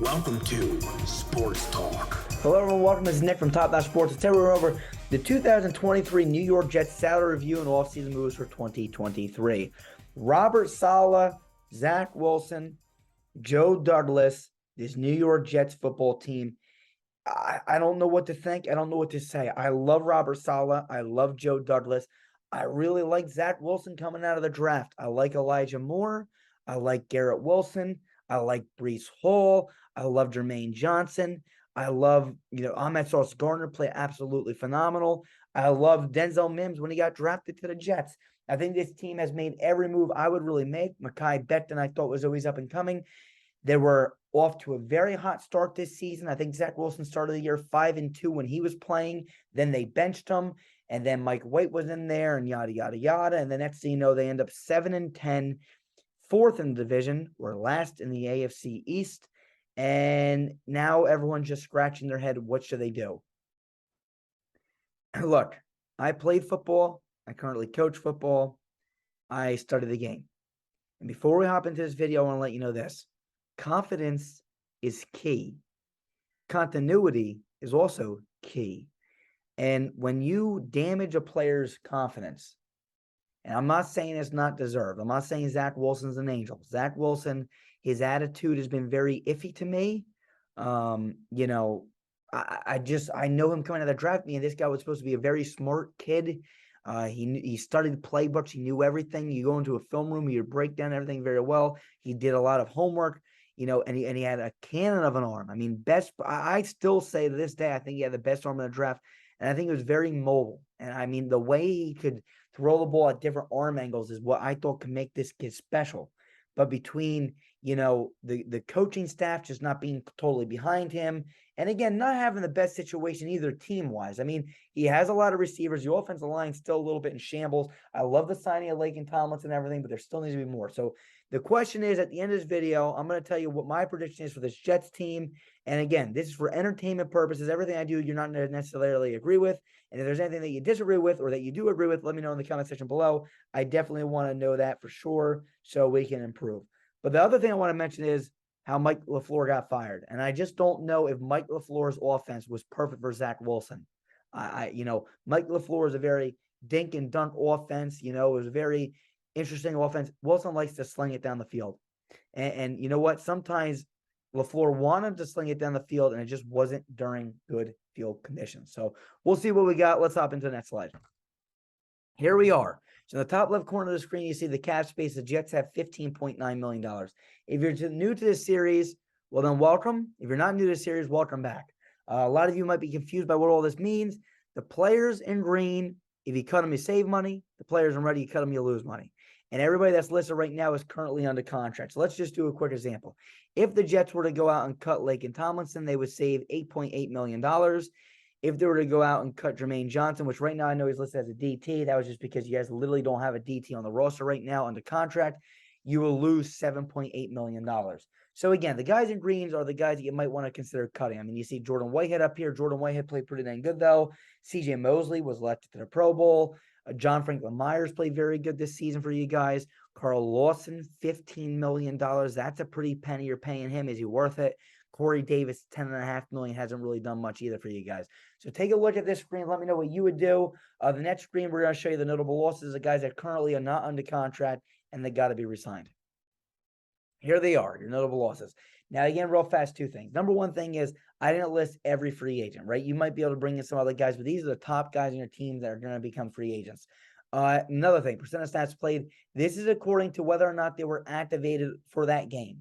Welcome to Sports Talk. Hello everyone, welcome. This is Nick from Top Notch Sports. Today we're over the 2023 New York Jets salary review and offseason moves for 2023. Robert Saleh, Zach Wilson, Joe Douglas, this New York Jets football team. I don't know what to think. I don't know what to say. I love Robert Saleh. I love Joe Douglas. I really like Zach Wilson coming out of the draft. I like Elijah Moore. I like Garrett Wilson. I like Breece Hall. I love Jermaine Johnson. I love, Ahmed Sauce Gardner play absolutely phenomenal. I love Denzel Mims when he got drafted to the Jets. I think this team has made every move I would really make. Mekhi Becton I thought was always up and coming. They were off to a very hot start this season. I think Zach Wilson started the year 5-2 when he was playing. Then they benched him. And then Mike White was in there and yada, yada, yada. And the next thing you know, they end up 7-10, fourth in the division. We're last in the AFC East. And now everyone's just scratching their head. What should they do? Look, I played football. I currently coach football. I study the game. And before we hop into this video, I want to let you know this. Confidence is key. Continuity is also key. And when you damage a player's confidence, and I'm not saying it's not deserved. I'm not saying Zach Wilson's an angel. Zach Wilson, his attitude has been very iffy to me. I know him coming out of the draft. And this guy was supposed to be a very smart kid. He studied playbooks. He knew everything. You go into a film room, you break down everything very well. He did a lot of homework, and he had a cannon of an arm. I mean, I still say to this day, I think he had the best arm in the draft. And I think he was very mobile. And I mean, the way he could throw the ball at different arm angles is what I thought could make this kid special. But between, the coaching staff just not being totally behind him, and again, not having the best situation either team-wise. I mean, he has a lot of receivers. The offensive line still a little bit in shambles. I love the signing of Laken Tomlinson and everything, but there still needs to be more. So the question is, at the end of this video, I'm going to tell you what my prediction is for this Jets team. And again, this is for entertainment purposes. Everything I do, you're not necessarily agree with. And if there's anything that you disagree with or that you do agree with, let me know in the comment section below. I definitely want to know that for sure so we can improve. But the other thing I want to mention is how Mike LaFleur got fired. And I just don't know if Mike LaFleur's offense was perfect for Zach Wilson. Mike LaFleur is a very dink and dunk offense. It was a very interesting offense. Wilson likes to sling it down the field. And you know what? Sometimes LaFleur wanted to sling it down the field, and it just wasn't during good field conditions. So we'll see what we got. Let's hop into the next slide. Here we are. So in the top left corner of the screen, you see the cap space. The Jets have $15.9 million. If you're new to this series, well, then welcome. If you're not new to this series, welcome back. A lot of you might be confused by what all this means. The players in green, if you cut them, you save money. The players in red, you cut them, you lose money. And everybody that's listed right now is currently under contract. So let's just do a quick example. If the Jets were to go out and cut Laken Tomlinson, they would save $8.8 million. If they were to go out and cut Jermaine Johnson, which right now I know he's listed as a DT, that was just because you guys literally don't have a DT on the roster right now under contract, you will lose $7.8 million. So again, the guys in greens are the guys that you might want to consider cutting. I mean, you see Jordan Whitehead up here. Jordan Whitehead played pretty dang good, though. CJ Mosley was elected to the Pro Bowl. John Franklin Myers played very good this season for you guys. Carl Lawson, $15 million. That's a pretty penny you're paying him. Is he worth it? Corey Davis, $10.5 million, hasn't really done much either for you guys. So take a look at this screen. Let me know what you would do. The next screen, we're going to show you the notable losses of guys that currently are not under contract and they got to be re-signed. Here they are, your notable losses. Now, again, real fast, two things. Number one thing is I didn't list every free agent, right? You might be able to bring in some other guys, but these are the top guys in your team that are going to become free agents. Another thing, percent of snaps played. This is according to whether or not they were activated for that game.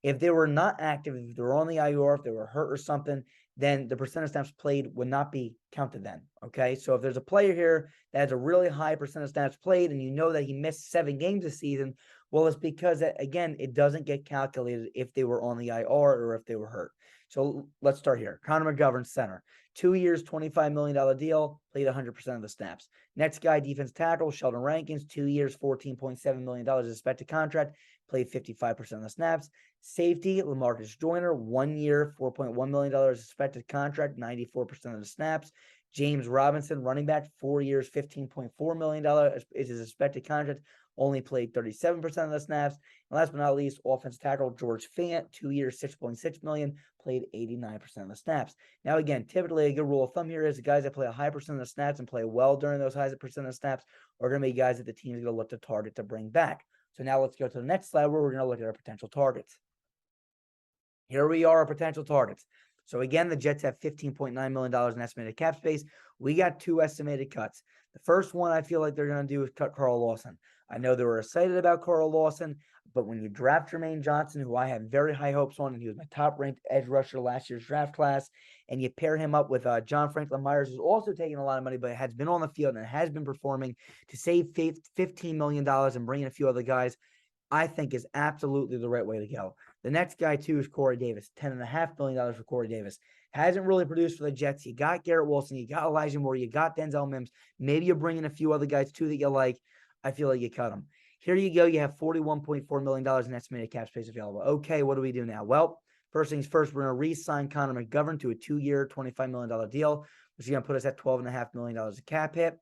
If they were not active, if they were on the IR, if they were hurt or something, then the percent of snaps played would not be counted then, okay? So if there's a player here that has a really high percent of snaps played and you know that he missed 7 games this season, well, it's because, again, it doesn't get calculated if they were on the IR or if they were hurt. So let's start here. Connor McGovern, center. 2 years, $25 million deal, played 100% of the snaps. Next guy, defense tackle, Sheldon Rankins, 2 years, $14.7 million expected contract, played 55% of the snaps. Safety, LaMarcus Joyner, 1 year, $4.1 million expected contract, 94% of the snaps. James Robinson, running back, 4 years, $15.4 million is his expected contract, only played 37% of the snaps. And last but not least, offensive tackle George Fant, 2 years, $6.6 million, played 89% of the snaps. Now, again, typically a good rule of thumb here is the guys that play a high percent of the snaps and play well during those high percent of snaps are going to be guys that the team is going to look to target to bring back. So now let's go to the next slide where we're going to look at our potential targets. Here we are, our potential targets. So again, the Jets have $15.9 million in estimated cap space. We got 2 estimated cuts. The first one I feel like they're going to do is cut Carl Lawson. I know they were excited about Carl Lawson, but when you draft Jermaine Johnson, who I have very high hopes on, and he was my top-ranked edge rusher last year's draft class, and you pair him up with John Franklin Myers, who's also taking a lot of money, but has been on the field and has been performing, to save $15 million and bring in a few other guys, I think is absolutely the right way to go. The next guy, too, is Corey Davis. $10.5 million for Corey Davis. Hasn't really produced for the Jets. You got Garrett Wilson. You got Elijah Moore. You got Denzel Mims. Maybe you're bringing a few other guys, too, that you like. I feel like you cut them. Here you go. You have $41.4 million in estimated cap space available. Okay, what do we do now? Well, first things first, we're going to re-sign Connor McGovern to a 2-year, $25 million deal, which is going to put us at $12.5 million of cap hit.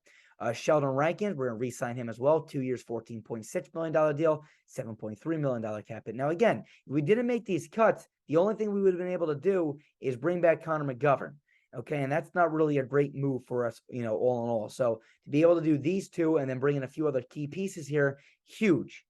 Sheldon Rankins, we're going to re-sign him as well. 2 years, $14.6 million deal, $7.3 million cap hit. Now, again, if we didn't make these cuts, the only thing we would have been able to do is bring back Connor McGovern. Okay, and that's not really a great move for us, all in all. So to be able to do these two and then bring in a few other key pieces here, huge.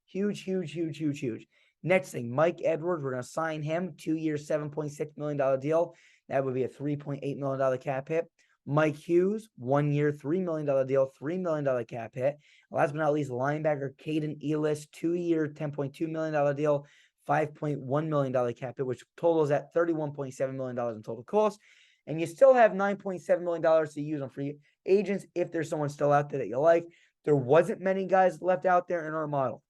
Next thing, Mike Edwards, we're going to sign him, 2 years, $7.6 million deal. That would be a $3.8 million cap hit. Mike Hughes, 1 year, $3 million deal, $3 million cap hit. Last but not least, linebacker Caden Elis, 2 year, $10.2 million deal, $5.1 million cap hit, which totals at $31.7 million in total cost. And you still have $9.7 million to use on free agents if there's someone still out there that you like. There wasn't many guys left out there in our model.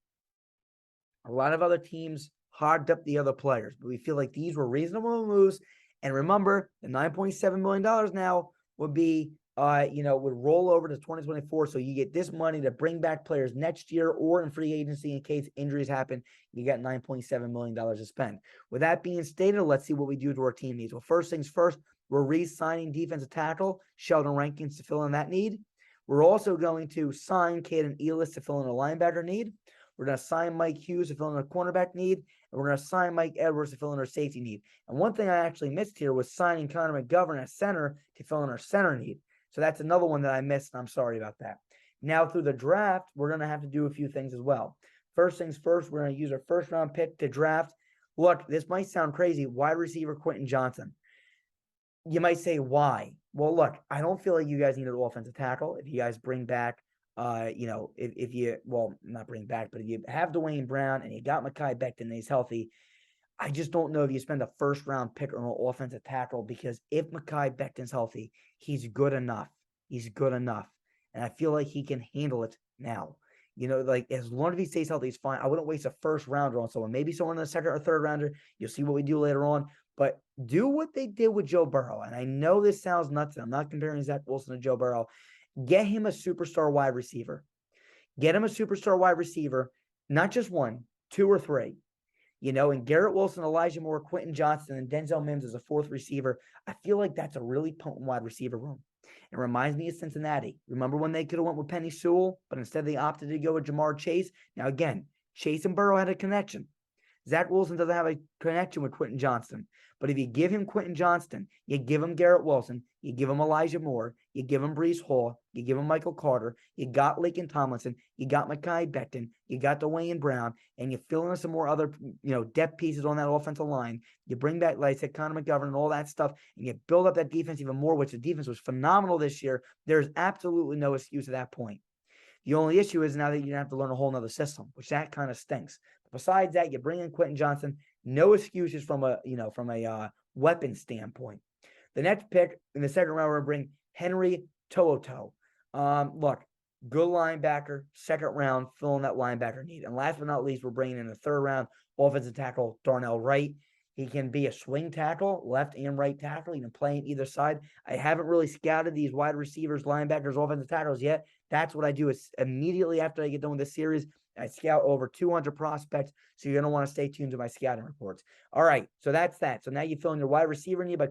A lot of other teams hogged up the other players, but we feel like these were reasonable moves. And remember, the $9.7 million now would be, would roll over to 2024. So you get this money to bring back players next year or in free agency in case injuries happen. You got $9.7 million to spend. With that being stated, let's see what we do to our team needs. Well, first things first, we're re-signing defensive tackle Sheldon Rankins to fill in that need. We're also going to sign Caden Elis to fill in a linebacker need. We're going to sign Mike Hughes to fill in a cornerback need. And we're going to sign Mike Edwards to fill in our safety need. And one thing I actually missed here was signing Connor McGovern at center to fill in our center need. So that's another one that I missed, and I'm sorry about that. Now, through the draft, we're going to have to do a few things as well. First things first, we're going to use our first-round pick to draft. Look, this might sound crazy. Wide receiver Quentin Johnson. You might say, why? Well, look, I don't feel like you guys need an offensive tackle. If you guys bring back, not bring back, but if you have Dwayne Brown and you got Mekhi Becton and he's healthy, I just don't know if you spend a first-round pick on an offensive tackle, because if Mekhi Becton's healthy, he's good enough. He's good enough. And I feel like he can handle it now. As long as he stays healthy, he's fine. I wouldn't waste a first rounder on someone. Maybe someone in the second or third rounder. You'll see what we do later on. But do what they did with Joe Burrow. And I know this sounds nuts. I'm not comparing Zach Wilson to Joe Burrow. Get him a superstar wide receiver. Get him a superstar wide receiver, not just one, 2 or 3. And Garrett Wilson, Elijah Moore, Quentin Johnson, and Denzel Mims as a 4th receiver. I feel like that's a really potent wide receiver room. It reminds me of Cincinnati. Remember when they could have went with Penny Sewell, but instead they opted to go with Jamar Chase? Now, again, Chase and Burrow had a connection. Zach Wilson doesn't have a connection with Quentin Johnston. But if you give him Quentin Johnston, you give him Garrett Wilson, you give him Elijah Moore, you give him Breece Hall, you give him Michael Carter, you got Laken Tomlinson, you got Mekhi Becton, you got Dwayne Brown, and you fill in some more other, depth pieces on that offensive line. You bring back, like I said, Connor McGovern and all that stuff, and you build up that defense even more, which the defense was phenomenal this year. There's absolutely no excuse at that point. The only issue is now that you're going to have to learn a whole nother system, which that kind of stinks. Besides that, you bring in Quentin Johnson. No excuses from a weapon standpoint. The next pick in the second round, we're going to bring Henry To'oTo'o. Look, good linebacker, second round, filling that linebacker need. And last but not least, we're bringing in the third round offensive tackle Darnell Wright. He can be a swing tackle, left and right tackle. He can play on either side. I haven't really scouted these wide receivers, linebackers, offensive tackles yet. That's what I do is immediately after I get done with this series, I scout over 200 prospects, so you're going to want to stay tuned to my scouting reports. All right, so that's that. So now you fill in your wide receiver need by,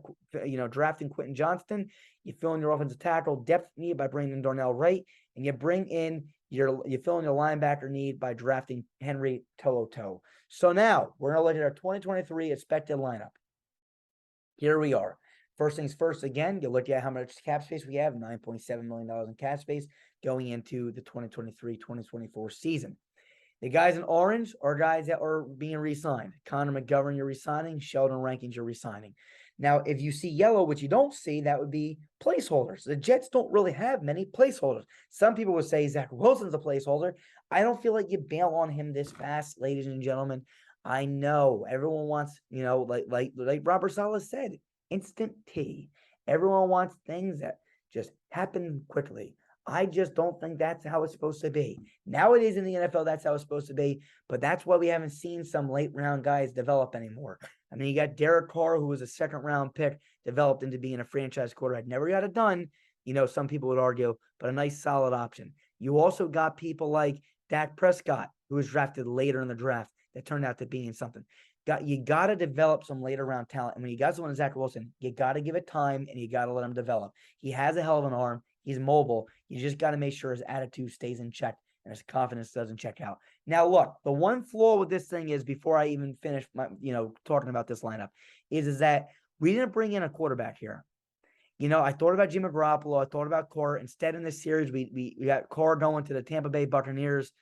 drafting Quentin Johnston. You fill in your offensive tackle depth need by bringing in Darnell Wright, and you bring in You're filling your linebacker need by drafting Henry To'oTo'o. So now we're going to look at our 2023 expected lineup. Here we are. First things first, again, you look at how much cap space we have, $9.7 million in cap space going into the 2023-2024 season. The guys in orange are guys that are being re-signed. Connor McGovern, you're re-signing. Sheldon Rankins, you're re-signing. Now, if you see yellow, which you don't see, that would be placeholders. The Jets don't really have many placeholders. Some people would say Zach Wilson's a placeholder. I don't feel like you bail on him this fast, ladies and gentlemen. I know everyone wants, like Robert Saleh said, instant tea. Everyone wants things that just happen quickly. I just don't think that's how it's supposed to be. Nowadays in the NFL, that's how it's supposed to be, but that's why we haven't seen some late round guys develop anymore. I mean, you got Derek Carr, who was a second round pick, developed into being a franchise quarterback. Never got it done, some people would argue, but a nice solid option. You also got people like Dak Prescott, who was drafted later in the draft, that turned out to being something. You got to develop some later round talent. And when you got someone like Zach Wilson, you got to give it time and you got to let him develop. He has a hell of an arm. He's mobile. You just got to make sure his attitude stays in check and his confidence doesn't check out. Now, look, the one flaw with this thing is, before I even finish my, talking about this lineup, is that we didn't bring in a quarterback here. I thought about Jimmy Garoppolo. I thought about Carr. Instead, in this series, we got Carr going to the Tampa Bay Buccaneers.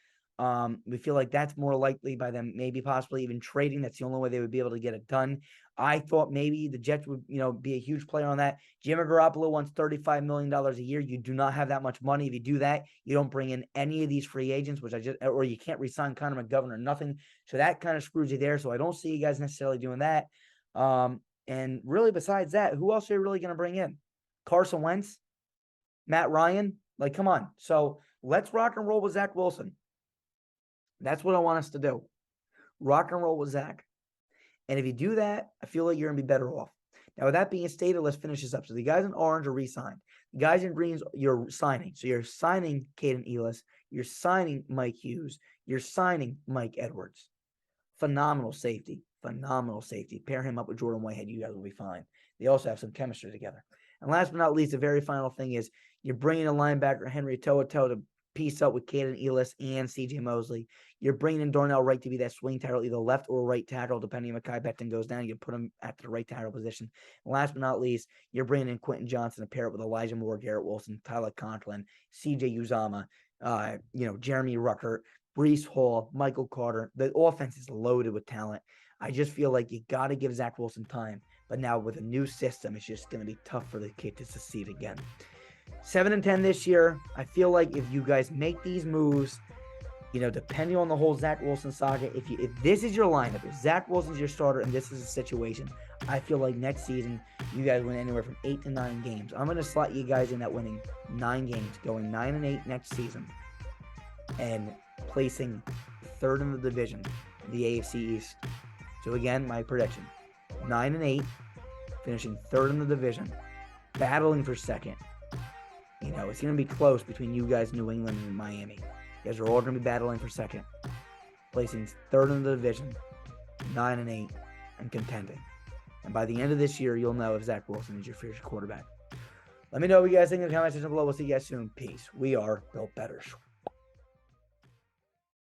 We feel like that's more likely by them maybe possibly even trading. That's the only way they would be able to get it done. I thought maybe the Jets would, be a huge player on that. Jimmy Garoppolo wants $35 million a year. You do not have that much money. If you do that, you don't bring in any of these free agents, or you can't re-sign Connor McGovern or nothing. So that kind of screws you there. So I don't see you guys necessarily doing that. And really, besides that, who else are you really going to bring in? Carson Wentz? Matt Ryan? Like, come on. So let's rock and roll with Zach Wilson. That's what I want us to do. Rock and roll with Zach. And if you do that, I feel like you're going to be better off. Now, with that being stated, let's finish this up. So the guys in orange are re-signed. The guys in greens, you're signing. So you're signing Caden Elis. You're signing Mike Hughes. You're signing Mike Edwards. Phenomenal safety. Phenomenal safety. Pair him up with Jordan Whitehead. You guys will be fine. They also have some chemistry together. And last but not least, the very final thing is you're bringing a linebacker, Henry To'oTo'o, to piece up with Caden Elis and CJ Mosley. You're bringing in Darnell Wright to be that swing tackle, either left or right tackle, depending on if Mekhi Becton goes down. You put him at the right tackle position. And last but not least, you're bringing in Quentin Johnson to pair it with Elijah Moore, Garrett Wilson, Tyler Conklin, CJ Uzomah, Jeremy Ruckert, Breece Hall, Michael Carter. The offense is loaded with talent. I just feel like you got to give Zach Wilson time. But now with a new system, it's just going to be tough for the kid to succeed again. 7-10 this year. I feel like if you guys make these moves, depending on the whole Zach Wilson saga, if this is your lineup, if Zach Wilson's your starter and this is a situation, I feel like next season you guys win anywhere from 8 to 9 games. I'm going to slot you guys in at winning 9 games, going 9-8 next season, and placing third in the division, the AFC East. So again, my prediction, 9-8, finishing third in the division, battling for second. It's going to be close between you guys, New England and Miami. You guys are all going to be battling for second, placing third in the division, 9-8, and contending. And by the end of this year, you'll know if Zach Wilson is your future quarterback. Let me know what you guys think in the comment section below. We'll see you guys soon. Peace. We are Built Better.